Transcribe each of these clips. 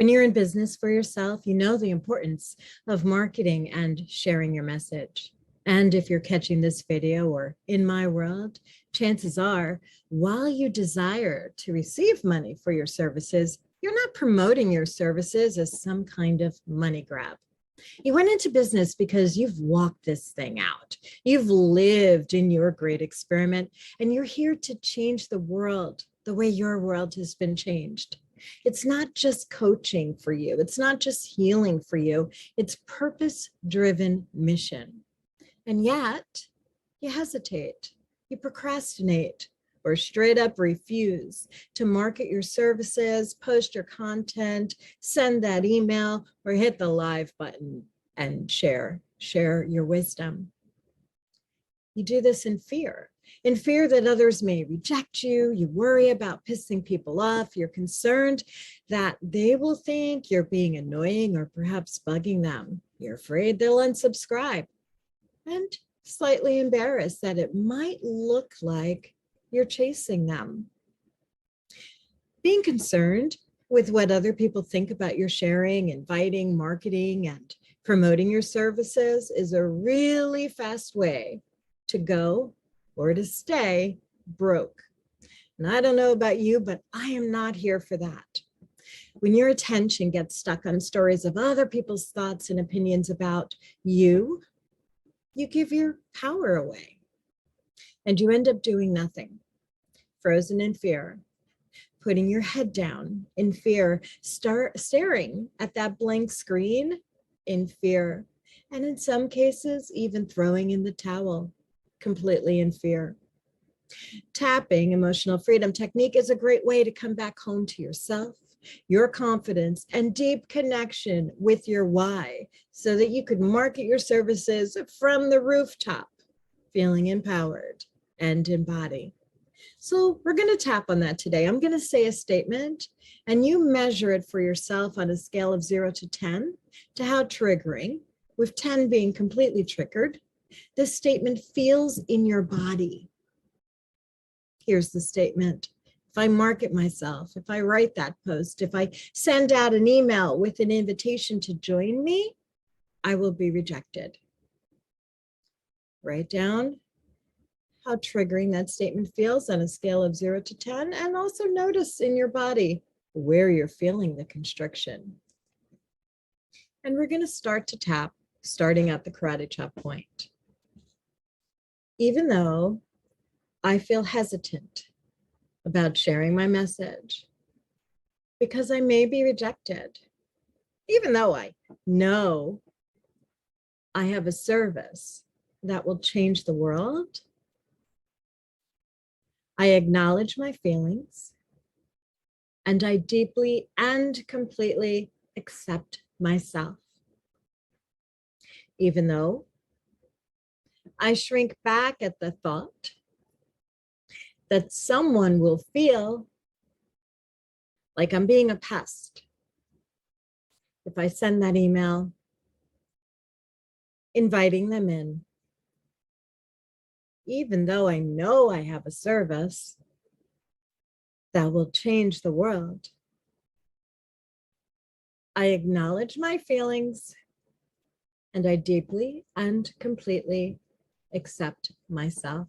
When you're in business for yourself, you know the importance of marketing and sharing your message. And if you're catching this video or in my world, chances are, while you desire to receive money for your services, you're not promoting your services as some kind of money grab. You went into business because you've walked this thing out. You've lived in your great experiment, and you're here to change the world the way your world has been changed. It's not just coaching for you. It's not just healing for you. It's purpose-driven mission. And yet, you hesitate, you procrastinate, or straight up refuse to market your services, post your content, send that email, or hit the live button and share your wisdom. You do this in fear that others may reject you. You worry about pissing people off. You're concerned that they will think you're being annoying or perhaps bugging them. You're afraid they'll unsubscribe and slightly embarrassed that it might look like you're chasing them. Being concerned with what other people think about your sharing, inviting, marketing, and promoting your services is a really fast way to go or to stay broke. And I don't know about you, but I am not here for that. When your attention gets stuck on stories of other people's thoughts and opinions about you, you give your power away and you end up doing nothing, frozen in fear, putting your head down in fear, staring at that blank screen in fear, and in some cases, even throwing in the towel, completely in fear. Tapping emotional freedom technique is a great way to come back home to yourself, your confidence, and deep connection with your why, so that you could market your services from the rooftop, feeling empowered and embodied. So we're going to tap on that today. I'm going to say a statement and you measure it for yourself on a scale of 0 to 10 to how triggering, with 10 being completely triggered, this statement feels in your body. Here's the statement. If I market myself, if I write that post, if I send out an email with an invitation to join me, I will be rejected. Write down how triggering that statement feels on a scale of 0 to 10, and also notice in your body where you're feeling the constriction. And we're going to start to tap, starting at the karate chop point. Even though I feel hesitant about sharing my message because I may be rejected, even though I know I have a service that will change the world, I acknowledge my feelings and I deeply and completely accept myself. Even though I shrink back at the thought that someone will feel like I'm being a pest if I send that email inviting them in, even though I know I have a service that will change the world. I acknowledge my feelings and I deeply and completely accept myself.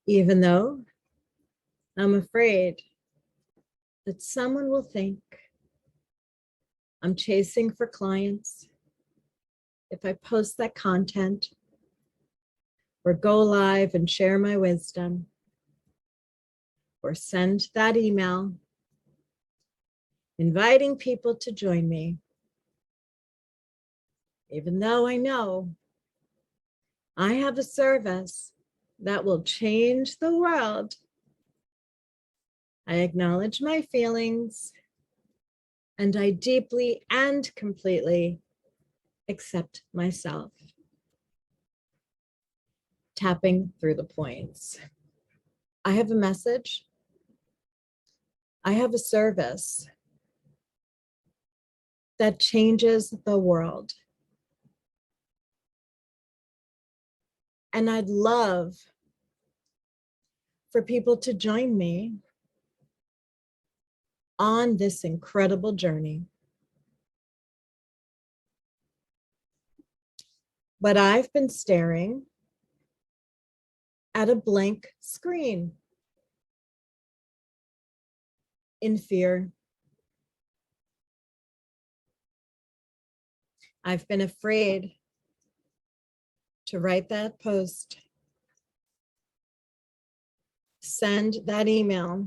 Even though I'm afraid that someone will think I'm chasing for clients if I post that content or go live and share my wisdom or send that email inviting people to join me. Even though I know I have a service that will change the world, I acknowledge my feelings and I deeply and completely accept myself. Tapping through the points. I have a message. I have a service that changes the world. And I'd love for people to join me on this incredible journey. But I've been staring at a blank screen in fear. I've been afraid to write that post, send that email,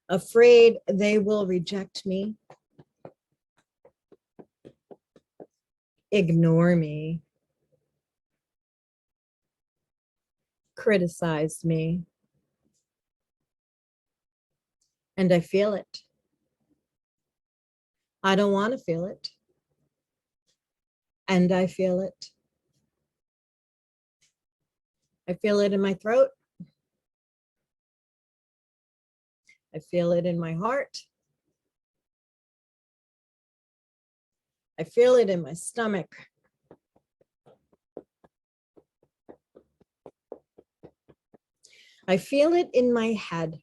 afraid they will reject me, ignore me, criticize me. And I feel it. I don't want to feel it. And I feel it. I feel it in my throat. I feel it in my heart. I feel it in my stomach. I feel it in my head.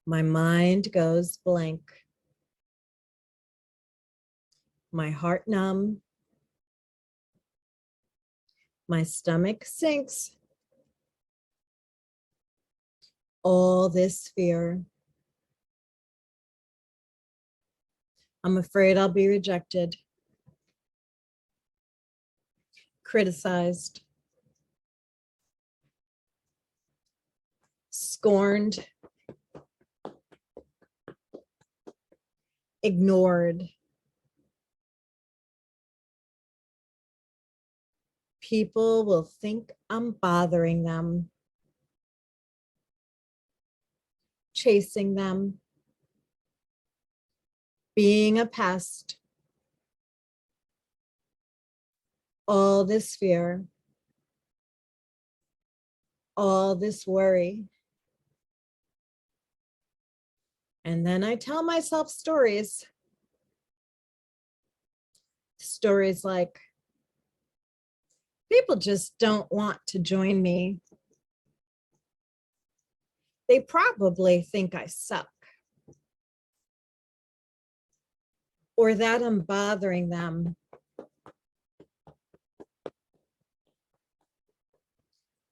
My mind goes blank. My heart numb. My stomach sinks. All this fear. I'm afraid I'll be rejected, criticized, scorned, ignored. People will think I'm bothering them, chasing them, being a pest. All this fear, all this worry. And then I tell myself stories. Stories like, people just don't want to join me. They probably think I suck, or that I'm bothering them,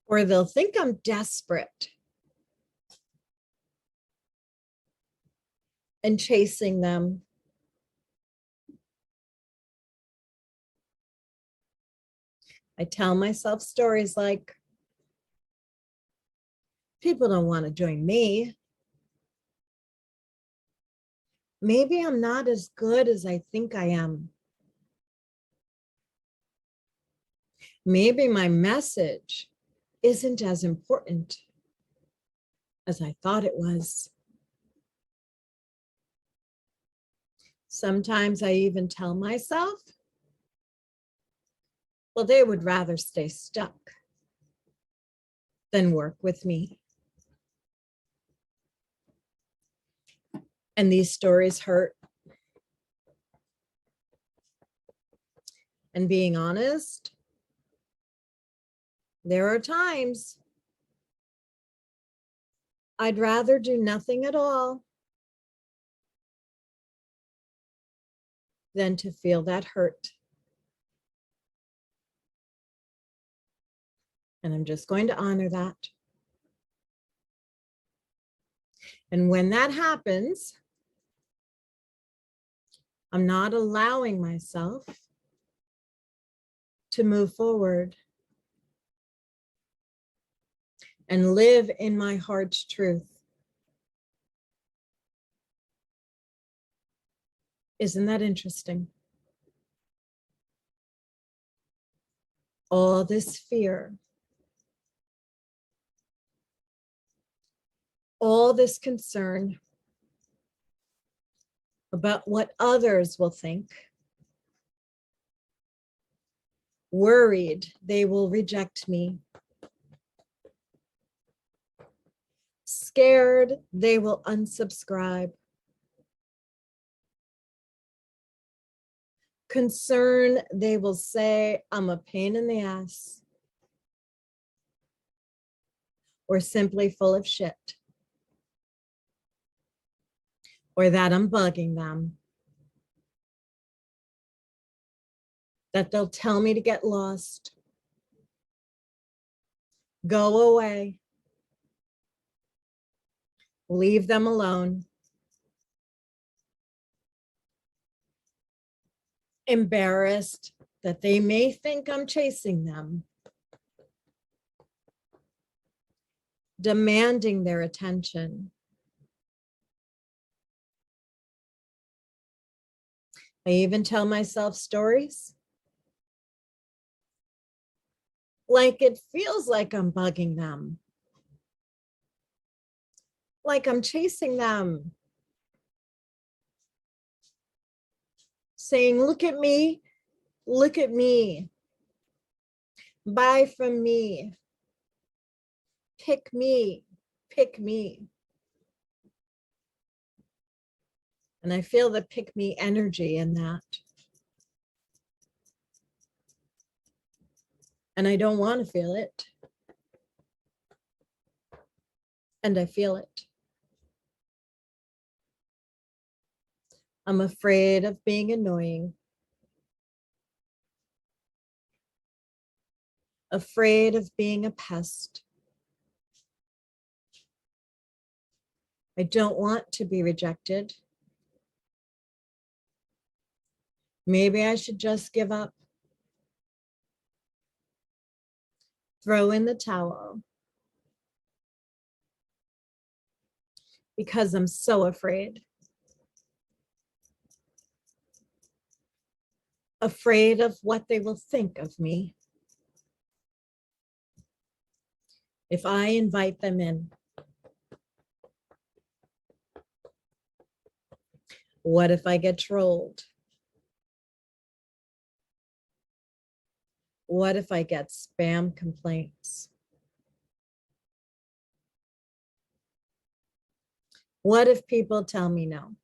or they'll think I'm desperate and chasing them. I tell myself stories like, people don't want to join me. Maybe I'm not as good as I think I am. Maybe my message isn't as important as I thought it was. Sometimes I even tell myself, well, they would rather stay stuck than work with me. And these stories hurt. And being honest, there are times I'd rather do nothing at all than to feel that hurt. And I'm just going to honor that. And when that happens, I'm not allowing myself to move forward and live in my heart's truth. Isn't that interesting? All this fear, all this concern about what others will think, worried they will reject me, scared they will unsubscribe, concerned they will say I'm a pain in the ass, or simply full of shit, or that I'm bugging them, that they'll tell me to get lost, go away, leave them alone, embarrassed that they may think I'm chasing them, demanding their attention. I even tell myself stories like it feels like I'm bugging them, like I'm chasing them, saying, look at me, buy from me, pick me, pick me. And I feel the pick me energy in that. And I don't want to feel it. And I feel it. I'm afraid of being annoying. Afraid of being a pest. I don't want to be rejected. Maybe I should just give up. Throw in the towel. Because I'm so afraid. Afraid of what they will think of me if I invite them in. What if I get trolled? What if I get spam complaints? What if people tell me no?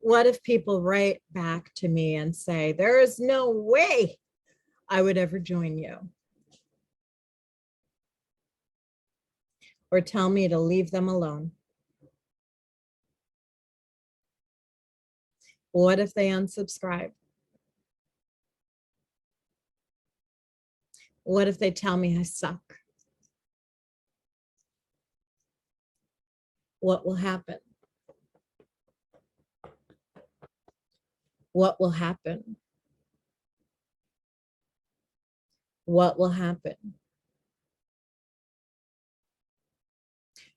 What if people write back to me and say, there is no way I would ever join you? Or tell me to leave them alone? What if they unsubscribe? What if they tell me I suck? What will happen? What will happen? What will happen?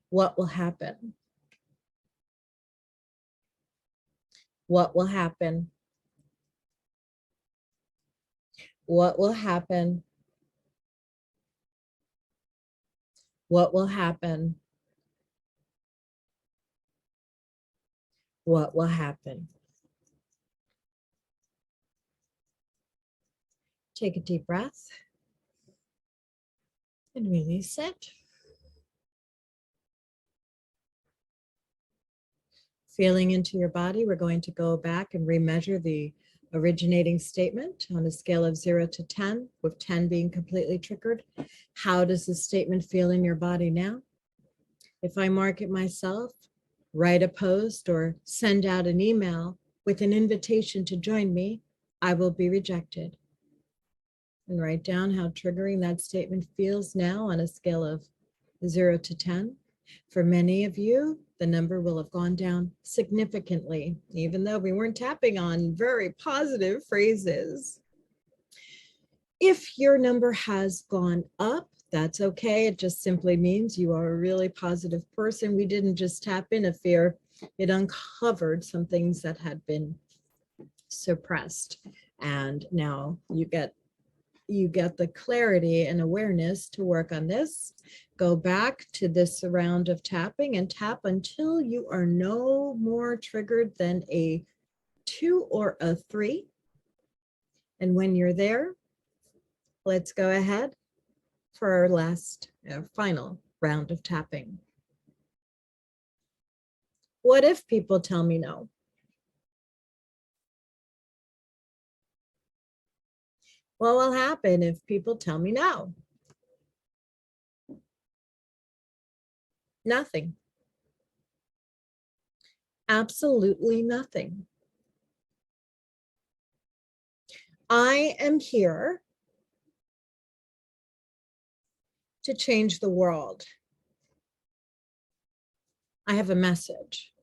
What will happen? What will happen? What will happen? What will happen? What will happen? Take a deep breath and release it. Feeling into your body, we're going to go back and remeasure the originating statement on a scale of 0 to 10, with 10 being completely triggered. How does the statement feel in your body now? If I mark it myself, write a post or send out an email with an invitation to join me, I will be rejected. And write down how triggering that statement feels now on a scale of 0 to 10. For many of you, the number will have gone down significantly, even though we weren't tapping on very positive phrases. If your number has gone up, that's okay. It just simply means you are a really positive person. We didn't just tap in a fear. It uncovered some things that had been suppressed. And now you get the clarity and awareness to work on this. Go back to this round of tapping and tap until you are no more triggered than a 2 or a 3. And when you're there, let's go ahead for our last final round of tapping. What if people tell me no? What will happen if people tell me no? Nothing. Absolutely nothing. I am here to change the world. I have a message.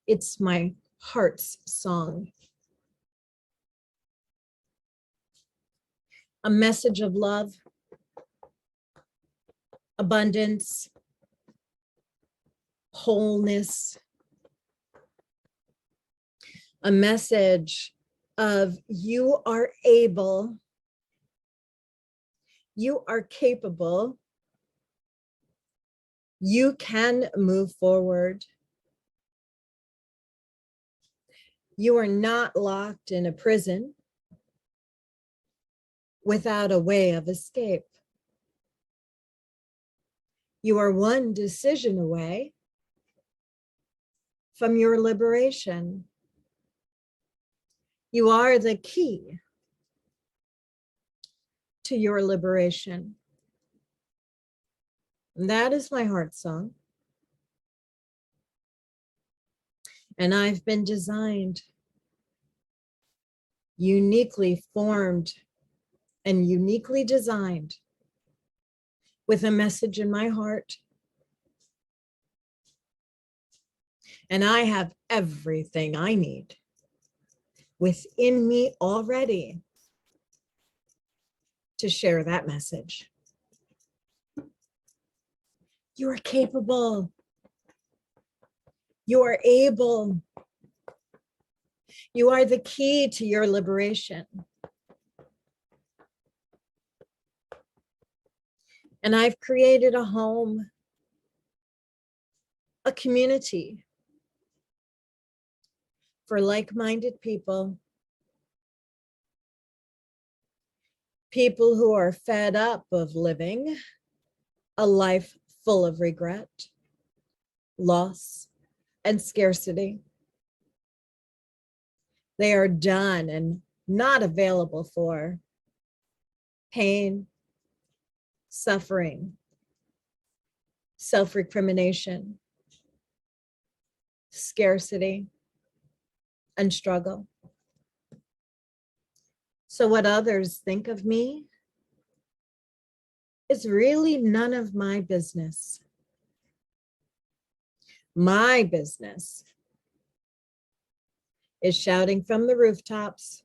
It's my heart's song. A message of love, abundance, wholeness, a message of you are able, you are capable, you can move forward. You are not locked in a prison without a way of escape. You are one decision away from your liberation. You are the key to your liberation. And that is my heart song. And I've been designed, uniquely formed, and uniquely designed with a message in my heart. And I have everything I need within me already to share that message. You are capable. You are able. You are the key to your liberation. And I've created a home, a community for like-minded people, people who are fed up of living a life full of regret, loss, and scarcity. They are done and not available for pain, suffering, self-recrimination, scarcity, and struggle. So what others think of me is really none of my business. My business is shouting from the rooftops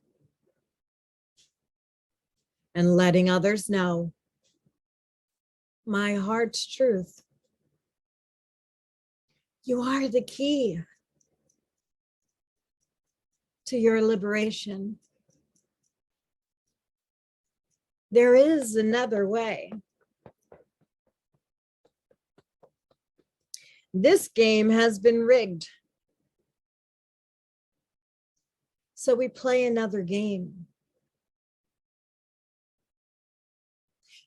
and letting others know my heart's truth. You are the key to your liberation. There is another way. This game has been rigged. So we play another game.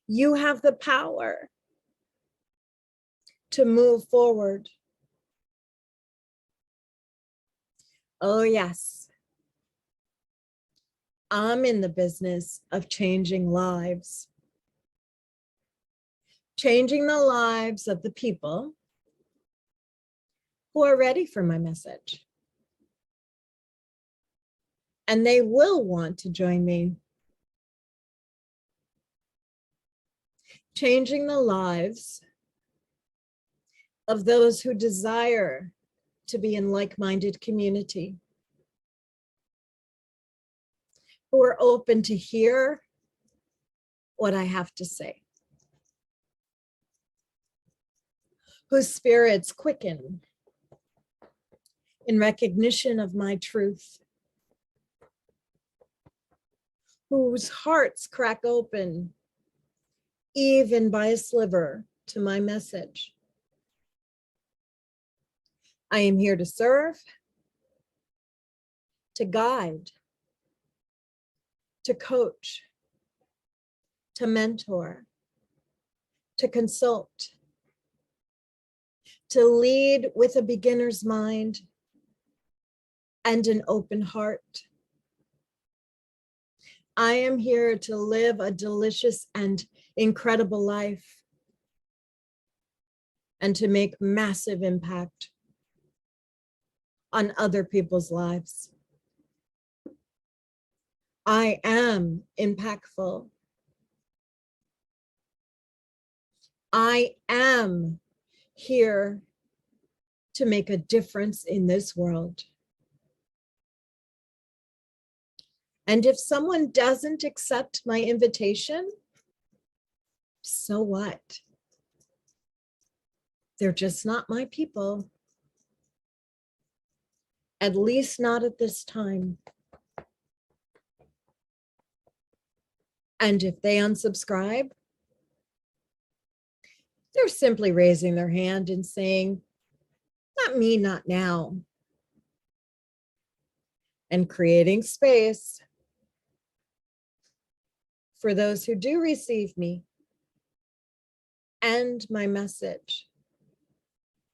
You have the power to move forward. Oh yes. I'm in the business of changing lives. Changing the lives of the people who are ready for my message. And they will want to join me. Changing the lives of those who desire to be in like-minded community, who are open to hear what I have to say, whose spirits quicken in recognition of my truth, whose hearts crack open even by a sliver to my message. I am here to serve, to guide, to coach, to mentor, to consult, to lead with a beginner's mind and an open heart, I am here to live a delicious and incredible life and to make massive impact on other people's lives. I am impactful. I am here to make a difference in this world. And if someone doesn't accept my invitation, so what? They're just not my people. At least not at this time. And if they unsubscribe, they're simply raising their hand and saying, not me, not now. And creating space for those who do receive me and my message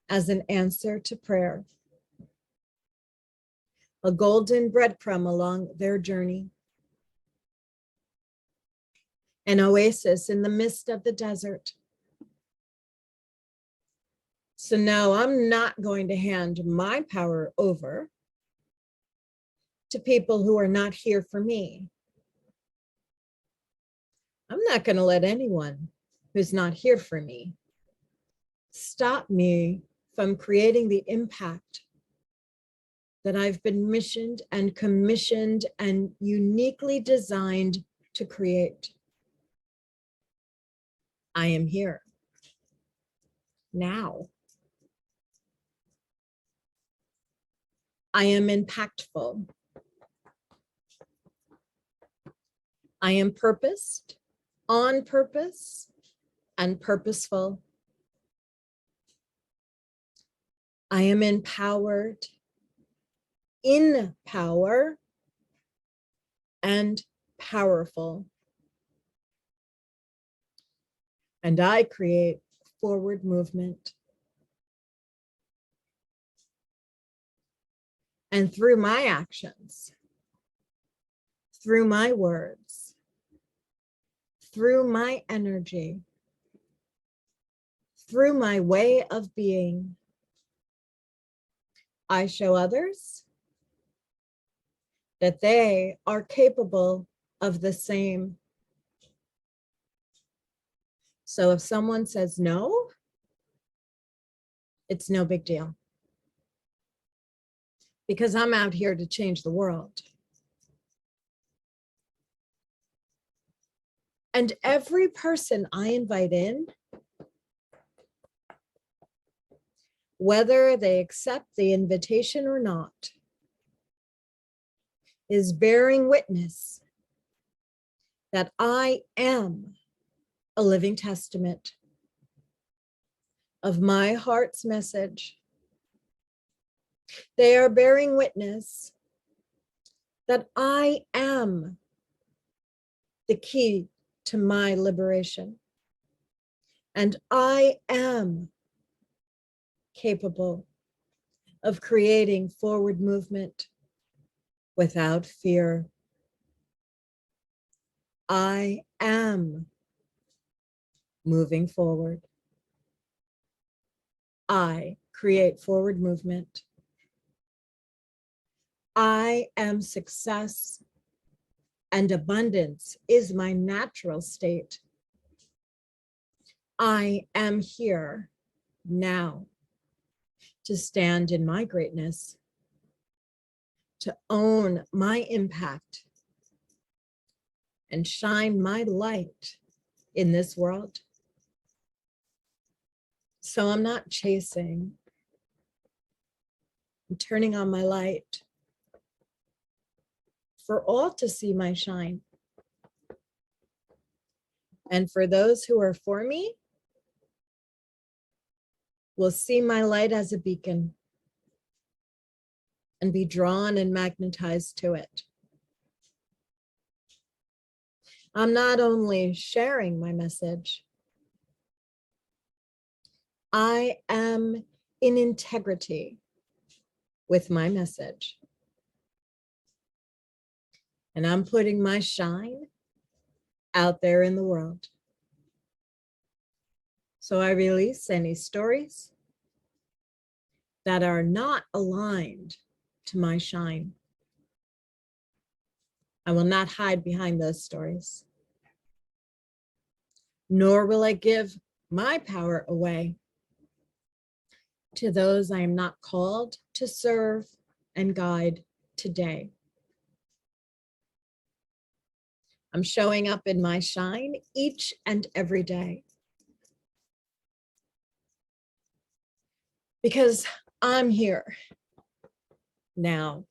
as an answer to prayer, a golden breadcrumb along their journey, an oasis in the midst of the desert. So no, I'm not going to hand my power over to people who are not here for me. I'm not going to let anyone who's not here for me stop me from creating the impact that I've been missioned and commissioned and uniquely designed to create. I am here now. I am impactful. I am purposed, on purpose, and purposeful. I am empowered, in power, and powerful. And I create forward movement. And through my actions, through my words, through my energy, through my way of being, I show others that they are capable of the same. So if someone says no, it's no big deal. Because I'm out here to change the world. And every person I invite in, whether they accept the invitation or not, is bearing witness that I am a living testament of my heart's message. They are bearing witness that I am the key to my liberation. And I am capable of creating forward movement without fear. I am moving forward. I create forward movement. I am success, and abundance is my natural state. I am here now to stand in my greatness, to own my impact, and shine my light in this world. So I'm not chasing. I'm turning on my light for all to see my shine. And for those who are for me, will see my light as a beacon and be drawn and magnetized to it. I'm not only sharing my message, I am in integrity with my message. And I'm putting my shine out there in the world. So I release any stories that are not aligned to my shine. I will not hide behind those stories, nor will I give my power away to those I am not called to serve and guide today. I'm showing up in my shine each and every day because I'm here now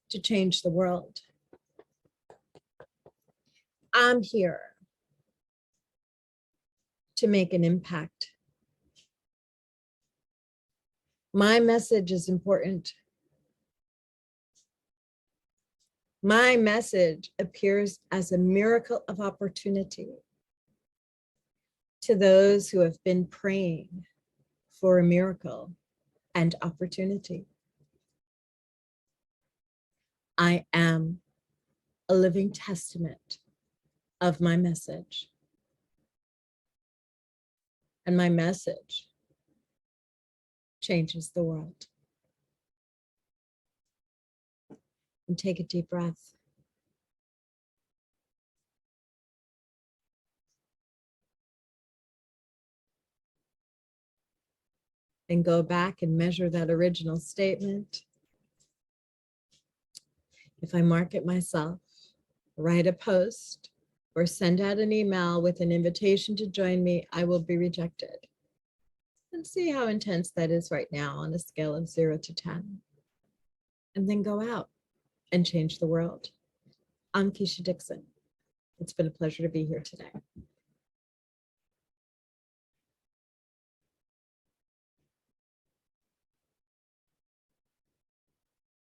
to change the world. I'm here to make an impact. My message is important. My message appears as a miracle of opportunity to those who have been praying for a miracle and opportunity. I am a living testament of my message. And my message changes the world. And take a deep breath. And go back and measure that original statement. If I market myself, write a post, or send out an email with an invitation to join me, I will be rejected. And see how intense that is right now on a scale of 0 to 10. And then go out and change the world. I'm Keisha Dixon. It's been a pleasure to be here today.